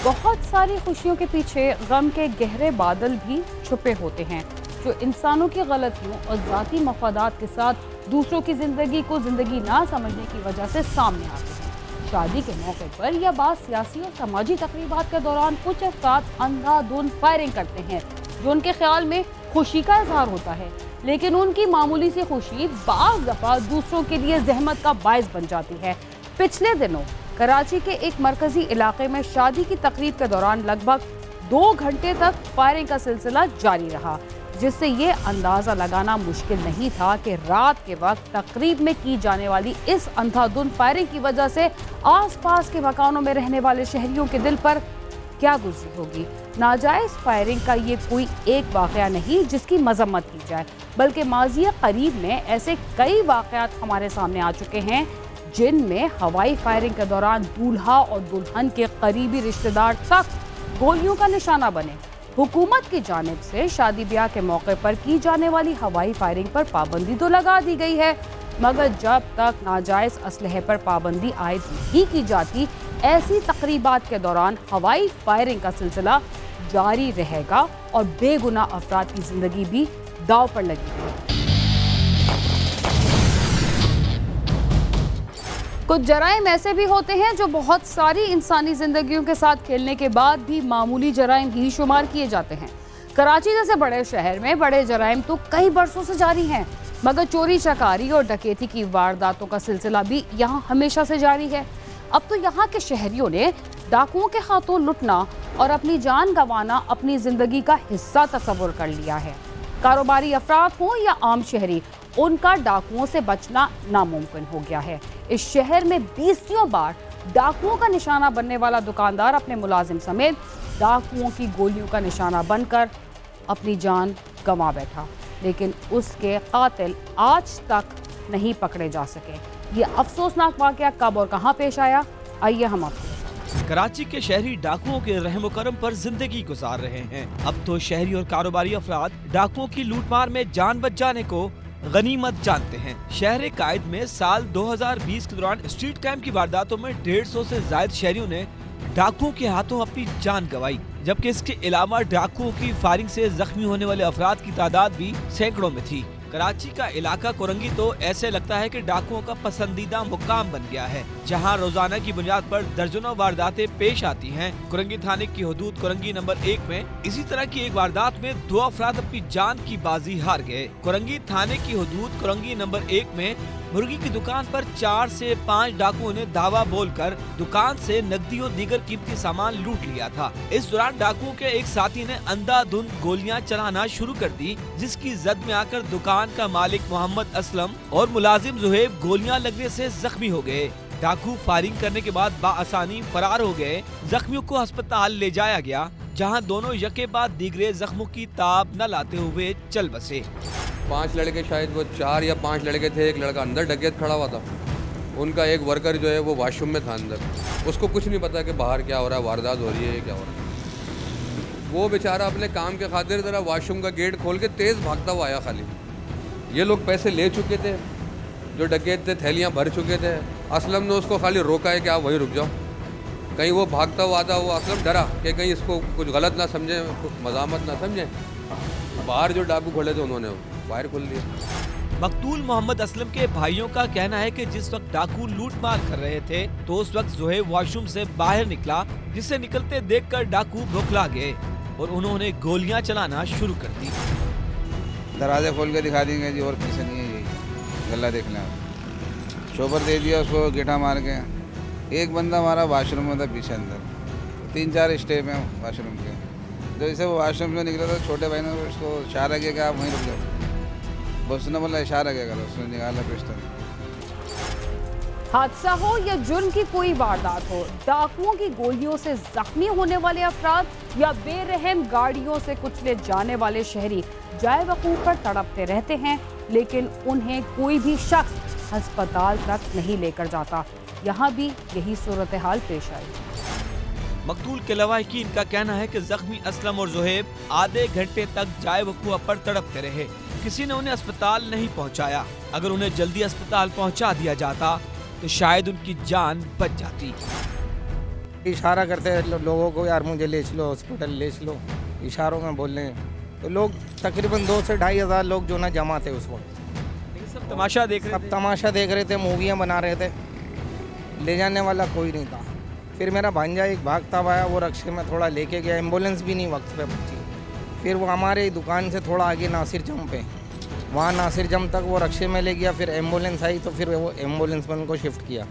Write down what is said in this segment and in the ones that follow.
बहुत सारी खुशियों के पीछे गम के गहरे बादल भी छुपे होते हैं, जो इंसानों की गलतियों और ज़ाती मफादात के साथ दूसरों की ज़िंदगी को ज़िंदगी ना समझने की वजह से सामने आते हैं। शादी के मौके पर या बाद सियासी और समाजी तकरीबात के दौरान कुछ अफराद अंधाधुंध फायरिंग करते हैं, जो उनके ख्याल में खुशी का इजहार होता है, लेकिन उनकी मामूली सी खुशी बाज़ दफ़ा दूसरों के लिए जहमत का बायस बन जाती है। पिछले दिनों कराची के एक मरकजी इलाके में शादी की तकरीब के दौरान लगभग 2 घंटे तक फायरिंग का सिलसिला जारी रहा, जिससे ये अंदाज़ा लगाना मुश्किल नहीं था कि रात के वक्त तकरीब में की जाने वाली इस अंधाधुंध फायरिंग की वजह से आसपास के मकानों में रहने वाले शहरियों के दिल पर क्या गुजरी होगी। नाजायज़ फायरिंग का ये कोई एक वाक़या नहीं जिसकी मजम्मत की जाए, बल्कि माज़ी करीब में ऐसे कई वाक़यात हमारे सामने आ चुके हैं जिनमें हवाई फायरिंग के दौरान दूल्हा और दुल्हन के करीबी रिश्तेदार तक गोलियों का निशाना बने। हुकूमत की जानिब से शादी ब्याह के मौके पर की जाने वाली हवाई फायरिंग पर पाबंदी तो लगा दी गई है, मगर जब तक नाजायज़ असलहे पर पाबंदी आयद नहीं की जाती, ऐसी तकरीबात के दौरान हवाई फायरिंग का सिलसिला जारी रहेगा और बेगुनाह अफराद की जिंदगी भी दांव पर लगी है। कुछ जराइम ऐसे भी होते हैं जो बहुत सारी इंसानी जिंदगियों के साथ खेलने के बाद भी मामूली जराइम ही शुमार किए जाते हैं। कराची जैसे बड़े शहर में बड़े जराइम तो कई बरसों से जारी हैं, मगर चोरी चकारी और डकैती की वारदातों का सिलसिला भी यहाँ हमेशा से जारी है। अब तो यहाँ के शहरियों ने डाकुओं के हाथों लुटना और अपनी जान गंवाना अपनी जिंदगी का हिस्सा तस्वुर कर लिया है। कारोबारी अफराद हों या आम शहरी, उनका डाकुओं से बचना नामुमकिन हो गया है। इस शहर में 20 बार डाकुओं का निशाना बनने वाला दुकानदार अपने मुलाजिम समेत डाकुओं की गोलियों का निशाना बनकर अपनी जान गंवा बैठा, लेकिन उसके कातिल आज तक नहीं पकड़े जा सके। ये अफसोसनाक वाकया कब और कहां पेश आया, आइए हम आपको। कराची के शहरी डाकुओं के रहमो करम पर जिंदगी गुजार रहे हैं। अब तो शहरी और कारोबारी अफराद डाकुओं की लूटमार में जान बच जाने को गनीमत जानते हैं। शहर कायद में साल 2020 के दौरान स्ट्रीट क्राइम की वारदातों में 150 से ज्यादा शहरियों ने डाकुओं के हाथों अपनी जान गंवाई, जबकि इसके अलावा डाकुओं की फायरिंग से जख्मी होने वाले अफराद की तादाद भी सैकड़ों में थी। कराची का इलाका कुरंगी तो ऐसे लगता है कि डाकुओं का पसंदीदा मुकाम बन गया है, जहां रोजाना की बुनियाद पर दर्जनों वारदातें पेश आती हैं। कुरंगी थाने की हदूद कुरंगी नंबर 1 में इसी तरह की एक वारदात में 2 अफराद अपनी जान की बाजी हार गए। कुरंगी थाने की हदूद कुरंगी नंबर 1 में मुर्गी की दुकान पर 4 से 5 डाकुओं ने धावा बोलकर दुकान से नकदी और दीगर कीमती सामान लूट लिया था। इस दौरान डाकुओं के एक साथी ने अंधाधुंध गोलियां चलाना शुरू कर दी, जिसकी जद में आकर दुकान का मालिक मोहम्मद असलम और मुलाजिम जुहेब गोलियां लगने से जख्मी हो गए। डाकू फायरिंग करने के बाद बाआसानी फरार हो गए। जख्मियों को अस्पताल ले जाया गया, जहां दोनों यके बाद दीगरे जख्मों की ताब न लाते हुए चल बसे। 5 लड़के, शायद वो 4 या 5 लड़के थे। एक लड़का अंदर डकैत खड़ा हुआ था, उनका एक वर्कर जो है वो वॉशरूम में था अंदर, उसको कुछ नहीं पता कि बाहर क्या हो रहा है, वारदात हो रही है, क्या हो रहा है। वो बेचारा अपने काम के खातिर ज़रा वॉशरूम का गेट खोल के तेज़ भागता हुआ आया। खाली ये लोग पैसे ले चुके थे, जो डकैत थे थैलियाँ भर चुके थे। असलम ने उसको खाली रोका है कि आप वहीं रुक जाओ। कहीं वो भागता हुआ आता, वो असलम डरा कि कहीं इसको कुछ गलत ना समझे, कुछ मजामत ना समझे। बाहर जो डाकू खड़े थे उन्होंने फायर खोल दिया। मकतूल मोहम्मद असलम के भाइयों का कहना है कि जिस वक्त डाकू लूट मार कर रहे थे तो उस वक्त जोहेब वॉशरूम से बाहर निकला, जिसे निकलते देखकर डाकू बौखला गए और उन्होंने गोलियां चलाना शुरू कर दी। दरवाजे खोल के दिखा देंगे जी, और पीछे नहीं है, यही गला देख लें। शोबर दे दिया उसको गेटा मार के। एक बंदा हमारा वॉशरूम में था पीछे अंदर, 3-4 स्टेप हैं वॉशरूम के। जैसे वो वॉशरूम से निकला तो छोटे भाई ने उसको इशारा किया कि आप वहीं रुक जाओ। उसने बोला इशारा क्या करो, उसने निकाला पिस्टल। हादसा हो या जुर्म की कोई वारदात हो, डाकुओं की गोलियों से जख्मी होने वाले अफराद या बेरहम गाड़ियों से कुचले जाने वाले शहरी जाए वकूफ पर तड़पते रहते हैं, लेकिन उन्हें कोई भी शख्स अस्पताल तक नहीं लेकर जाता। यहाँ भी यही सूरत हाल पेश आई। मकतूल के लवाहिकीन का कहना है कि जख्मी असलम और जोहेब आधे घंटे तक जाए वकूफ पर तड़पते रहे। किसी ने उन्हें अस्पताल नहीं पहुंचाया। अगर उन्हें जल्दी अस्पताल पहुंचा दिया जाता तो शायद उनकी जान बच जाती। इशारा करते हैं लोगों को, यार मुझे ले चलो हॉस्पिटल, ले चलो, इशारों में बोल रहे हैं। तो लोग तकरीबन 2 से 2.5 हज़ार लोग जो ना जमा थे उस वक्त। सब तमाशा देख रहे सब तमाशा देख रहे थे, मूवियाँ बना रहे थे, ले जाने वाला कोई नहीं था। फिर मेरा भांजा एक भागता आया, वो रक्शे में थोड़ा लेके गया, एम्बुलेंस भी नहीं वक्त पे पहुंची। फिर वो हमारे दुकान से थोड़ा आगे नासिर जम पे, वहाँ नासिर जम तक वो रक्शे में ले गया। फिर एम्बुलेंस आई तो फिर वो एम्बुलेंस में उनको शिफ्ट किया।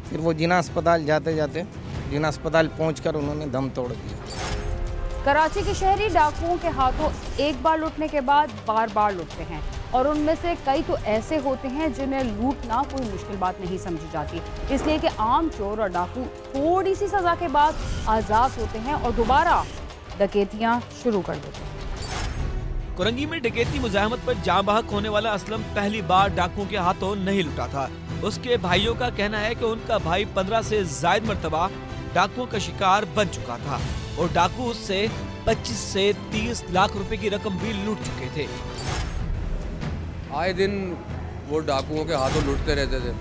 फिर वो जिना अस्पताल जाते जाते जिना अस्पताल पहुंचकर उन्होंने दम तोड़ दिया। कराची के शहरी डाकुओं के हाथों एक बार लूटने के बाद बार बार लूटते हैं और उनमें से कई तो ऐसे होते हैं जिन्हें लूटना कोई मुश्किल बात नहीं समझी जाती, इसलिए कि आम चोर और डाकू थोड़ी सी सजा के बाद आज़ाद होते हैं और दोबारा डकैतियां शुरू कर देते हैं। कोरंगी में डकैती मुजाहमत पर जाँ बहक होने वाला असलम पहली बार डाकुओं के हाथों नहीं लुटा था। उसके भाइयों का कहना है कि उनका भाई 15 से ज्यादा मरतबा डाकुओं का शिकार बन चुका था और डाकू उससे 25 से 30 लाख रुपए की रकम भी लूट चुके थे। आए दिन वो डाकुओं के हाथों लूटते रहते थे।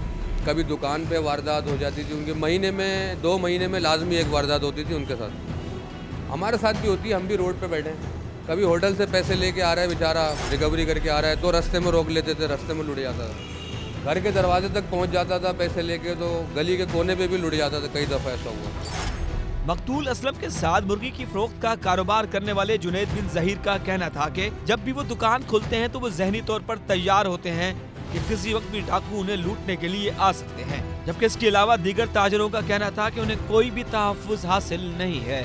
कभी दुकान पे वारदात हो जाती थी उनके, महीने में 2 महीने में लाजमी एक वारदात होती थी उनके साथ। हमारे साथ भी होती है, हम भी रोड पे बैठे हैं। कभी होटल से पैसे लेके आ रहा है बेचारा, रिकवरी करके आ रहा है तो रास्ते में रोक लेते थे, रास्ते में लुट जाता था। घर के दरवाजे तक पहुंच जाता था पैसे लेके, तो गली के कोने पे भी लुट जाता था। कई दफ़ा ऐसा हुआ। मकतूल असलम के साथ मुर्गी की फरोख्त का कारोबार करने वाले जुनैद बिन जहीर का कहना था कि जब भी वो दुकान खोलते हैं तो वो जहनी तौर पर तैयार होते हैं कि किसी वक्त भी डाकू उन्हें लूटने के लिए आ सकते हैं। जबकि इसके अलावा दीगर ताजरों का कहना था कि उन्हें कोई भी तहफ़्फ़ुज़ हासिल नहीं है।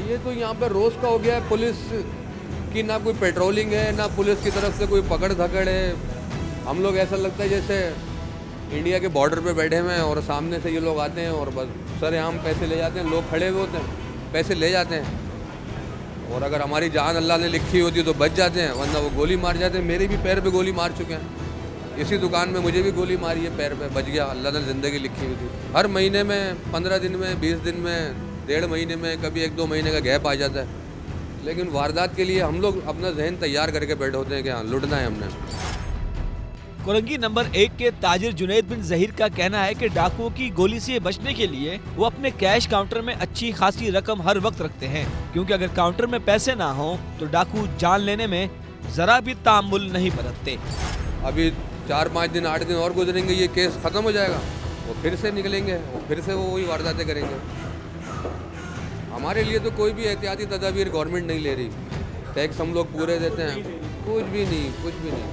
ये तो यहाँ पे रोज़ का हो गया है। पुलिस की ना कोई पेट्रोलिंग है, ना पुलिस की तरफ से कोई पकड़ धकड़ है। हम लोग ऐसा लगता है जैसे इंडिया के बॉर्डर पे बैठे हुए हैं और सामने से ये लोग आते हैं और बस सरेआम पैसे ले जाते हैं। लोग खड़े हुए होते हैं, पैसे ले जाते हैं और अगर हमारी जान अल्लाह ने लिखी होती है तो बच जाते हैं, वरना वो गोली मार जाते हैं। मेरे भी पैर पे गोली मार चुके हैं। इसी दुकान में मुझे भी गोली मारी है पैर पे, बच गया, अल्लाह ने ज़िंदगी लिखी हुई थी। हर महीने में 15 दिन में, 20 दिन में, 1.5 महीने में, कभी 1-2 महीने का गैप आ जाता है। लेकिन वारदात के लिए हम लोग अपना जहन तैयार करके बैठे होते हैं कि हाँ लुटना है हमने। कोरंगी नंबर 1 के ताजिर जुनैद बिन जहीर का कहना है कि डाकुओं की गोली से बचने के लिए वो अपने कैश काउंटर में अच्छी खासी रकम हर वक्त रखते हैं, क्योंकि अगर काउंटर में पैसे ना हो तो डाकू जान लेने में जरा भी तामुल नहीं बरतते। अभी 4-5 दिन 8 दिन और गुजरेंगे, ये केस खत्म हो जाएगा, वो फिर से निकलेंगे, वो फिर से वो वही वारदातें करेंगे। हमारे लिए तो कोई भी एहतियाती तदाबीर गवर्नमेंट नहीं ले रही। टैक्स हम लोग पूरे देते हैं, कुछ भी नहीं।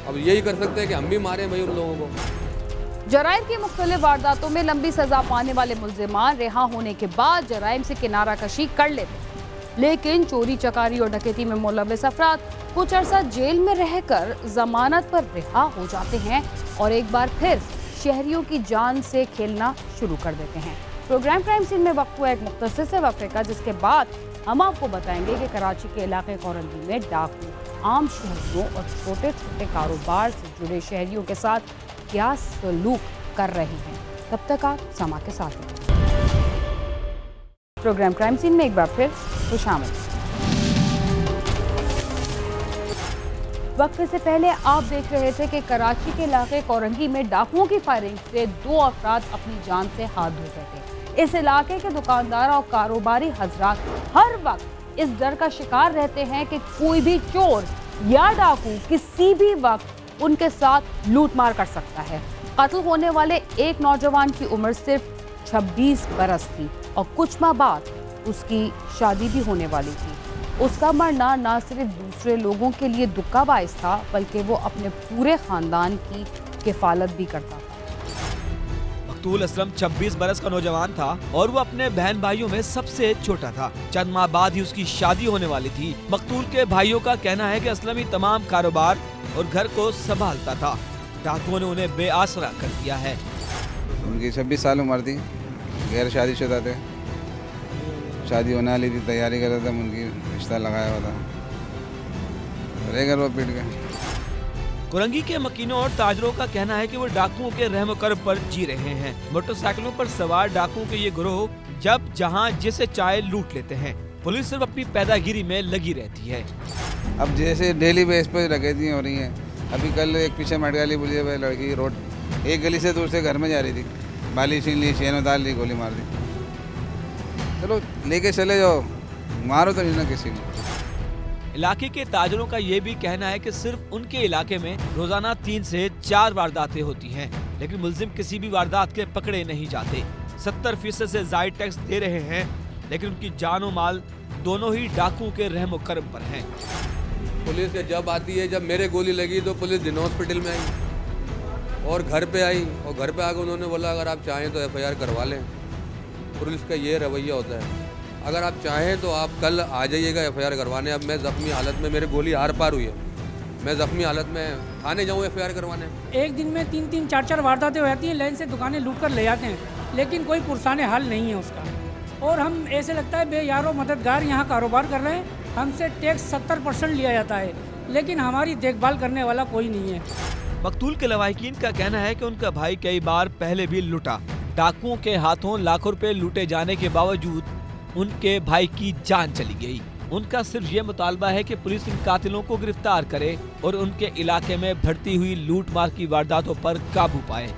अब यही कर सकते हैं कि हम भी मारे भाई उन लोगों को। जराइम की मुख्तलिफ वारदातों में लंबी सजा पाने वाले मुल्जिमान रिहा होने के बाद जराइम से किनारा कशी कर लेते, लेकिन चोरी चकारी और डकैती में मुलव्वस अफराद कुछ अरसा जेल में रहकर जमानत पर रिहा हो जाते हैं और एक बार फिर शहरियों की जान से खेलना शुरू कर देते हैं। प्रोग्राम क्राइम सीन में वक्त हुआ एक मुख्तसर से वक्फे का, जिसके बाद हम आपको बताएंगे कि कराची के इलाके कोरंगी में डाकू आम शहरियों और छोटे छोटे कारोबार से जुड़े शहरियों के साथ क्या सलूक कर रहे हैं। तब तक आप समा के साथ हैं। प्रोग्राम क्राइम सीन में एक बार फिर खुशामद। वक्त से पहले आप देख रहे थे कि कराची के इलाके कोरंगी में डाकुओं की फायरिंग से 2 अफराद अपनी जान से हाथ धो गए थे। इस इलाके के दुकानदार और कारोबारी हजरात हर वक्त इस डर का शिकार रहते हैं कि कोई भी चोर या डाकू किसी भी वक्त उनके साथ लूटमार कर सकता है। कत्ल होने वाले एक नौजवान की उम्र सिर्फ 26 बरस थी और कुछ माह बाद उसकी शादी भी होने वाली थी। उसका मरना न सिर्फ दूसरे लोगों के लिए दुख का बाइस था, बल्कि वो अपने पूरे खानदान की किफालत भी करता था। मकतूल असलम 26 बरस का नौजवान था और वो अपने बहन भाइयों में सबसे छोटा था। चंद माह बाद ही उसकी शादी होने वाली थी। मकतूल के भाइयों का कहना है कि असलम ही तमाम कारोबार और घर को संभालता था। डाकुओं ने उन्हें बेआसरा कर दिया है। उनकी 26 साल उम्र थी, गैर शादीशुदा थे, शादी होने वाली थी, तैयारी कर रहे थे, उनकी रिश्ता लगाया हुआ था, रहेगा वो पीट गए। कोरंगी के मकीनों और ताजरों का कहना है कि वो डाकुओं के रहम करम पर जी रहे हैं। मोटरसाइकिलों पर सवार डाकुओं के ये गिरोह जब जहां जिसे चाहे लूट लेते हैं। पुलिस सिर्फ अपनी पैदागिरी में लगी रहती है। अब जैसे डेली बेस पे डकैतियाँ हो रही हैं। अभी कल एक पीछे मटगाली पुलिस पे लड़की रोड एक गली से दूसरे घर में जा रही थी, बाली छीन ली, चेन उतार ली, गोली मार दी। चलो लेके चले जाओ, मारो तो नहीं ना किसी ने। इलाके के ताजरों का ये भी कहना है कि सिर्फ उनके इलाके में रोजाना 3 से 4 वारदातें होती हैं, लेकिन मुलजिम किसी भी वारदात के पकड़े नहीं जाते। 70% से ज्यादा टैक्स दे रहे हैं, लेकिन उनकी जानो माल दोनों ही डाकुओं के रहमो करम पर हैं। पुलिस जब आती है, जब मेरे गोली लगी तो पुलिस जिन्ना हॉस्पिटल में आई और घर पे आई, और घर पे आकर उन्होंने बोला अगर आप चाहें तो FIR करवा लें। पुलिस का ये रवैया होता है, अगर आप चाहें तो आप कल आ जाइएगा FIR करवाने। अब मैं ज़ख्मी हालत में, मेरे गोली आर पार हुई है, मैं ज़ख्मी हालत में थाने जाऊँ FIR करवाने। एक दिन में 3-3, 4-4 वारदातें हो जाती हैं, लाइन से दुकानें लूट कर ले जाते हैं, लेकिन कोई पुरसाने हल नहीं है उसका। और हम ऐसे लगता है बेयारो मददगार यहाँ कारोबार कर रहे हैं, हमसे टैक्स 70% लिया जाता है, लेकिन हमारी देखभाल करने वाला कोई नहीं है। मकतूल के लवाहिकीन का कहना है कि उनका भाई कई बार पहले भी लुटा। डाकुओं के हाथों लाखों रुपए लूटे जाने के बावजूद उनके भाई की जान चली गई। उनका सिर्फ ये मुतालबा है कि पुलिस इन कातिलों को गिरफ्तार करे और उनके इलाके में बढ़ती हुई लूटमार की वारदातों पर काबू पाए।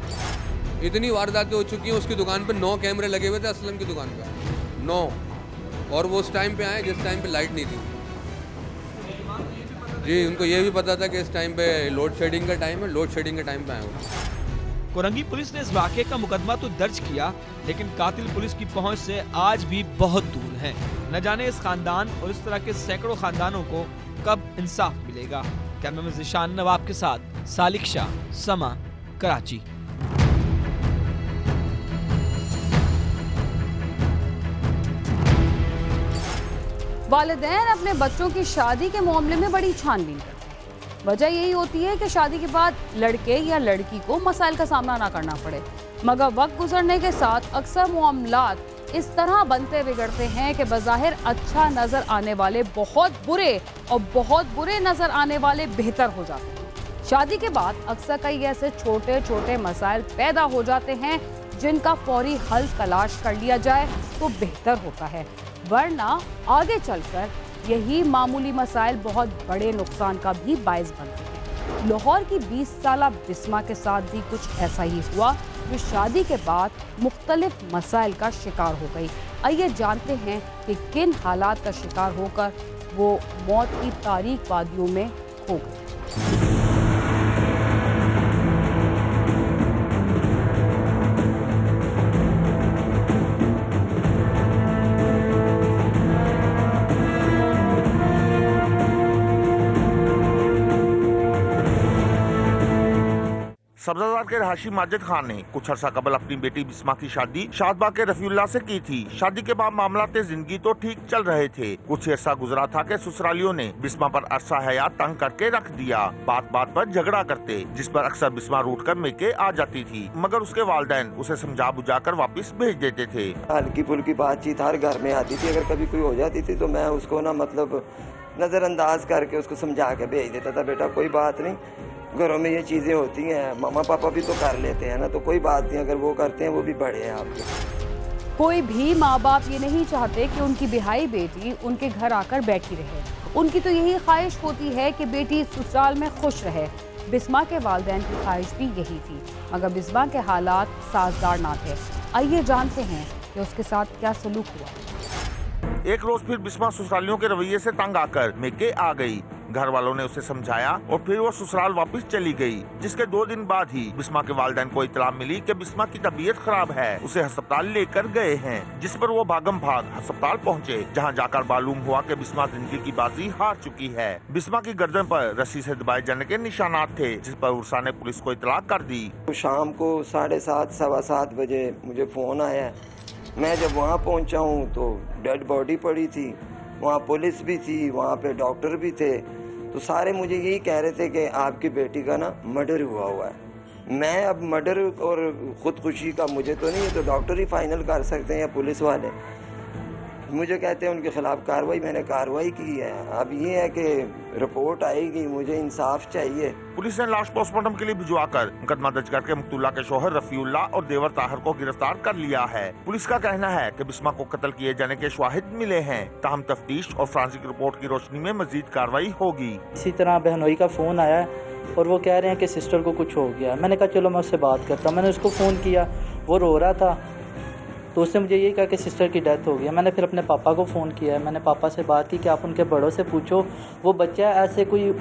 इतनी वारदातें हो चुकी हैं, उसकी दुकान पे 9 कैमरे लगे हुए थे, असलम की दुकान पे 9, और वो उस टाइम पे आए जिस टाइम पे लाइट नहीं थी। जी, उनको ये भी पता था कि इस टाइम पे लोड शेडिंग का टाइम है, लोड शेडिंग के टाइम पे आए वो। कोरंगी पुलिस ने इस वाक़े का मुकदमा तो दर्ज किया, लेकिन कातिल पुलिस की पहुंच से आज भी बहुत दूर हैं। न जाने इस खानदान और इस तरह के सैकड़ों खानदानों को कब इंसाफ मिलेगा। कैमरामैन ज़िशान नवाब के साथ सालिक शाह, समा, कराची। वालिदैन अपने बच्चों की शादी के मामले में बड़ी छानबीन करते हैं। वजह यही होती है कि शादी के बाद लड़के या लड़की को मसाइल का सामना ना करना पड़े, मगर वक्त गुजरने के साथ अक्सर मामलात इस तरह बनते बिगड़ते हैं कि बज़ाहिर अच्छा नज़र आने वाले बहुत बुरे और बहुत बुरे नज़र आने वाले बेहतर हो जाते हैं। शादी के बाद अक्सर कई ऐसे छोटे छोटे मसाइल पैदा हो जाते हैं जिनका फौरी हल तलाश कर लिया जाए तो बेहतर होता है, वरना आगे चलकर यही मामूली मसाइल बहुत बड़े नुकसान का भी बायस बनते हैं। लाहौर की 20 साला बिस्मा के साथ भी कुछ ऐसा ही हुआ, जो शादी के बाद मुख्तलिफ मसाइल का शिकार हो गई। आइए जानते हैं कि किन हालात का शिकार होकर वो मौत की तारीक वादियों में खो गई। सब्जाबाद के रहाशी माजिद खान ने कुछ अर्सा कबल अपनी बेटी बिस्मा की शादी शादबाग के रफीउल्लाह से की थी। शादी के बाद मामलाते जिंदगी तो ठीक चल रहे थे। कुछ अर्सा गुजरा था कि ससुरालियों ने बिस्मा पर अरसा हयात तंग करके रख दिया। बात बात पर झगड़ा करते, जिस पर अक्सर बिस्मा रूठ कर मेके आ जाती थी, मगर उसके वालिदैन उसे समझा बुझा कर वापिस भेज देते थे। हल्की फुल्की बातचीत हर घर में आती थी, अगर कभी कोई हो जाती थी तो मैं उसको ना मतलब नजरअंदाज करके उसको समझा के भेज देता था, बेटा कोई बात नहीं, घरों में ये चीज़ें होती हैं, मामा पापा भी तो कर लेते हैं ना, तो कोई बात नहीं, अगर वो करते हैं वो भी बड़े हैं आपके। कोई भी माँ बाप ये नहीं चाहते कि उनकी बिहाई बेटी उनके घर आकर बैठी रहे। उनकी तो यही ख्वाहिश होती है कि बेटी ससुराल में खुश रहे। बिस्मा के वालिदैन की ख्वाहिश भी यही थी, मगर बिस्मा के हालात साजगार ना थे। आइए जानते हैं कि उसके साथ क्या सलूक हुआ। एक रोज फिर बिस्मा ससुरालियों के रवैये से तंग आकर मेके आ गई। घर वालों ने उसे समझाया और फिर वो ससुराल वापस चली गई, जिसके 2 दिन बाद ही बिस्मा के वालिदैन को इत्तला मिली कि बिस्मा की तबीयत खराब है, उसे अस्पताल लेकर गए हैं, जिस पर वो भागम भाग अस्पताल पहुंचे, जहां जाकर मालूम हुआ कि बिस्मा जिंदगी की बाजी हार चुकी है। बिस्मा की गर्दन पर रस्सी से दबाए जाने के निशानात थे, जिस पर उर्सा ने पुलिस को इत्तला कर दी। शाम को 7:30 सवा 7 बजे मुझे फोन आया। मैं जब वहाँ पहुँचा हूँ तो डेड बॉडी पड़ी थी, वहाँ पुलिस भी थी, वहाँ पे डॉक्टर भी थे, तो सारे मुझे यही कह रहे थे कि आपकी बेटी का ना मर्डर हुआ है। मैं अब मर्डर और खुदकुशी का मुझे तो नहीं, तो डॉक्टर ही फाइनल कर सकते हैं या पुलिस वाले। मुझे कहते हैं उनके खिलाफ कार्रवाई, मैंने कार्रवाई की है। अब ये है कि रिपोर्ट आएगी, मुझे इंसाफ चाहिए। पुलिस ने लाश पोस्टमार्टम के लिए भिजवाकर मुकदमा दर्ज करके मकतूला के शौहर रफीउल्लाह और देवर ताहिर को गिरफ्तार कर लिया है। पुलिस का कहना है कि बिस्मा को कत्ल किए जाने के शवाहिद मिले हैं, ताहम तफ्तीश और फॉरेंसिक रिपोर्ट की रोशनी में मजीद कार्रवाई होगी। इसी तरह बहनोई का फोन आया और वो कह रहे हैं कि सिस्टर को कुछ हो गया। मैंने कहा चलो मैं उससे बात करता हूँ। मैंने उसको फ़ोन किया, वो रो रहा था, तो उसने मुझे यही कहा कि सिस्टर की डेथ हो गई है। मैंने फिर अपने पापा को फ़ोन किया है, मैंने पापा से बात की कि आप उनके बड़ों से पूछो वो बच्चा ऐसे कोई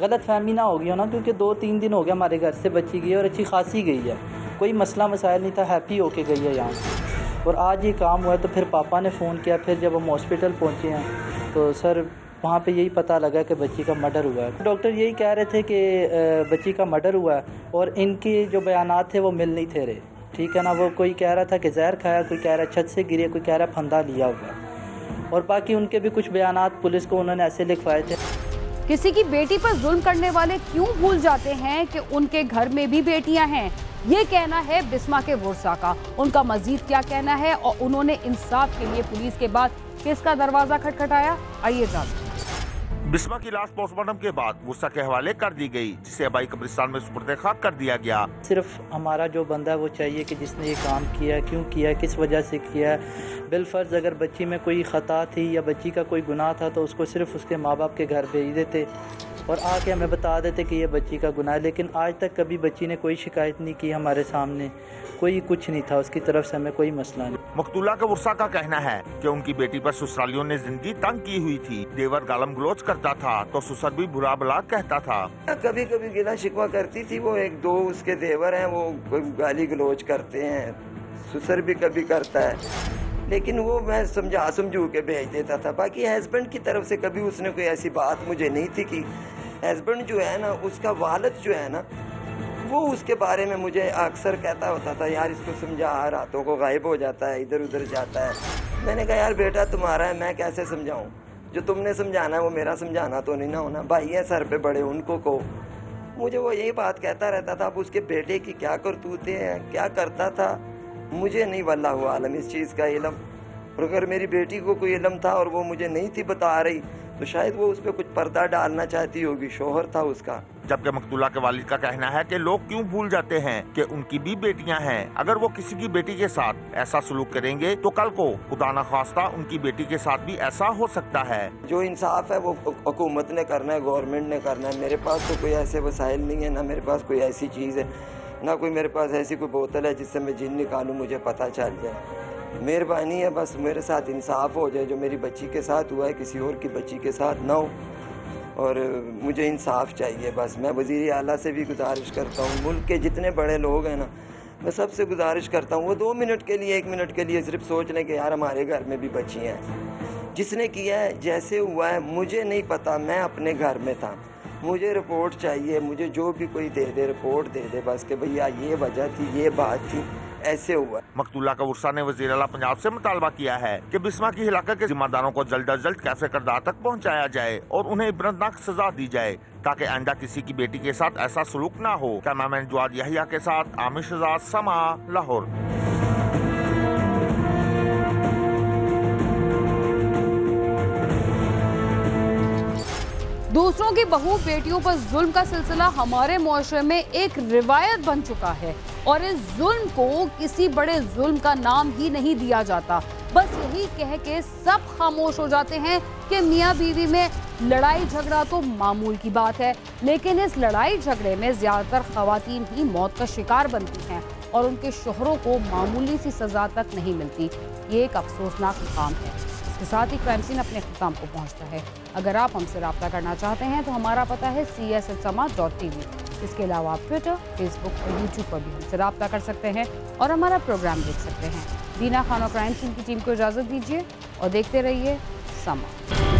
गलत फहमी ना होगी हो ना, क्योंकि 2-3 दिन हो गया हमारे घर से बच्ची गई है और अच्छी खासी गई है, कोई मसला मसाइल नहीं था, हैप्पी होके गई है यहाँ से। और आज ये काम हुआ है तो फिर पापा ने फ़ोन किया। फिर जब हम हॉस्पिटल पहुँचे हैं तो सर वहाँ पे यही पता लगा कि बच्ची का मर्डर हुआ है। डॉक्टर यही कह रहे थे कि बच्ची का मर्डर हुआ है और इनके जो बयानात थे वो मिल नहीं थे रहे, ठीक है ना। वो कोई कह रहा था कि जहर खाया, कोई कह रहा छत से गिरे, कोई कह रहा फंदा लिया हुआ, और बाकी उनके भी कुछ बयानात पुलिस को उन्होंने ऐसे लिखवाए थे। किसी की बेटी पर जुल्म करने वाले क्यों भूल जाते हैं कि उनके घर में भी बेटियां हैं? ये कहना है बिस्मा के वर्सा का। उनका मजीद क्या कहना है और उन्होंने इंसाफ के लिए पुलिस के बाद किसका दरवाजा खटखटाया, आइए जानते हैं। बिस्मा की लाश पोस्टमार्टम के बाद वर्सा के हवाले कर दी गई, जिसे अबाई कब्रिस्तान में सुपुर्द खाक कर दिया गया। सिर्फ हमारा जो बंदा है वो चाहिए कि जिसने ये काम किया, क्यों किया, किस वजह से किया। बिलफर्ज अगर बच्ची में कोई ख़ता थी या बच्ची का कोई गुनाह था तो उसको सिर्फ उसके माँ बाप के घर भेज देते और आके हमें बता देते कि ये बच्ची का गुनाह है। लेकिन आज तक कभी बच्ची ने कोई शिकायत नहीं की हमारे सामने, कोई कुछ नहीं था उसकी तरफ से, हमें कोई मसला नहीं। मकतूला के वर्सा का कहना है कि उनकी बेटी पर ससुरालियों ने जिंदगी तंग की हुई थी। देवर गालम गलोच करता था तो ससुर भी बुरा भला कहता था। कभी कभी गिला शिकवा करती थी, वो 1-2 उसके देवर हैं, वो कोई गाली गलोच करते हैं, ससुर भी कभी करता है, लेकिन वो मैं समझू के भेज देता था। बाकी हस्बैंड की तरफ से कभी उसने कोई ऐसी बात मुझे नहीं थी कि हस्बैंड जो है ना, उसका वालिद जो है ना, वो उसके बारे में मुझे अक्सर कहता होता था, यार इसको समझा, रातों को गायब हो जाता है, इधर उधर जाता है। मैंने कहा यार बेटा तुम्हारा है, मैं कैसे समझाऊं, जो तुमने समझाना है वो मेरा समझाना तो नहीं ना होना, भाई है सर पे बड़े, उनको को मुझे वो यही बात कहता रहता था। अब उसके बेटे की क्या करतूतें हैं, क्या करता था, मुझे नहीं वल्लाहु आलम इस चीज़ का इल्म। और अगर मेरी बेटी को कोई इल्म था और वो मुझे नहीं थी बता रही तो शायद वो उस पर कुछ पर्दा डालना चाहती होगी, शोहर था उसका। जबकि मकतूला के वालिद का कहना है कि लोग क्यों भूल जाते हैं कि उनकी भी बेटियां हैं। अगर वो किसी की बेटी के साथ ऐसा सलूक करेंगे तो कल को खुदा न खास्ता उनकी बेटी के साथ भी ऐसा हो सकता है। जो इंसाफ है वो हुकूमत ने करना है, गवर्नमेंट ने करना है। मेरे पास तो कोई ऐसे वसाइल नहीं है, ना मेरे पास कोई ऐसी चीज़ है, ना कोई मेरे पास ऐसी कोई बोतल है जिससे मैं जिन निकालूं मुझे पता चल जाए। मेहरबानी है बस मेरे साथ इंसाफ हो जाए, जो मेरी बच्ची के साथ हुआ है किसी और की बच्ची के साथ ना हो, और मुझे इंसाफ चाहिए बस। मैं वज़ीर आला से भी गुजारिश करता हूँ, मुल्क के जितने बड़े लोग हैं ना, मैं सबसे गुजारिश करता हूँ वो 2 मिनट के लिए, 1 मिनट के लिए सिर्फ सोच लें कि यार हमारे घर में भी बच्ची हैं। जिसने किया है जैसे हुआ है मुझे नहीं पता, मैं अपने घर में था, मुझे रिपोर्ट चाहिए, मुझे जो भी कोई दे दे रिपोर्ट दे दे बस कि भैया ये वजह थी, ये बात थी, ऐसे हुआ। मकतूला का वर्सा ने वज़ीर आला पंजाब से मुतालबा किया है कि बिस्मा की हिलाकत के जिम्मेदारों को जल्द अज जल्द कैफे करदार तक पहुंचाया जाए और उन्हें इबरतनाक सजा दी जाए ताकि आइंदा किसी की बेटी के साथ ऐसा सलूक ना हो। कैमरामैन जवाद यहिया के साथ आमिर शहजाद, समा, लाहौर। दूसरों की बहू बेटियों पर जुल्म का सिलसिला हमारे मुआशरे में एक रिवायत बन चुका है और इस जुल्म को किसी बड़े जुल्म का नाम ही नहीं दिया जाता। बस यही कह के सब खामोश हो जाते हैं कि मियाँ बीवी में लड़ाई झगड़ा तो मामूल की बात है, लेकिन इस लड़ाई झगड़े में ज्यादातर खवातीन ही मौत का शिकार बनती हैं और उनके शोहरों को मामूली सी सजा तक नहीं मिलती। ये एक अफसोसनाक मुकाम है। इसके साथ ही क्राइम सीन अपने अख्ताम को पहुंचता है। अगर आप हमसे रब्ता करना चाहते हैं तो हमारा पता है csn-sama.tv। इसके अलावा आप ट्विटर, फेसबुक और यूट्यूब पर भी हमसे रब्ता कर सकते हैं और हमारा प्रोग्राम देख सकते हैं। दीना खान और क्राइम सीन की टीम को इजाज़त दीजिए और देखते रहिए समा।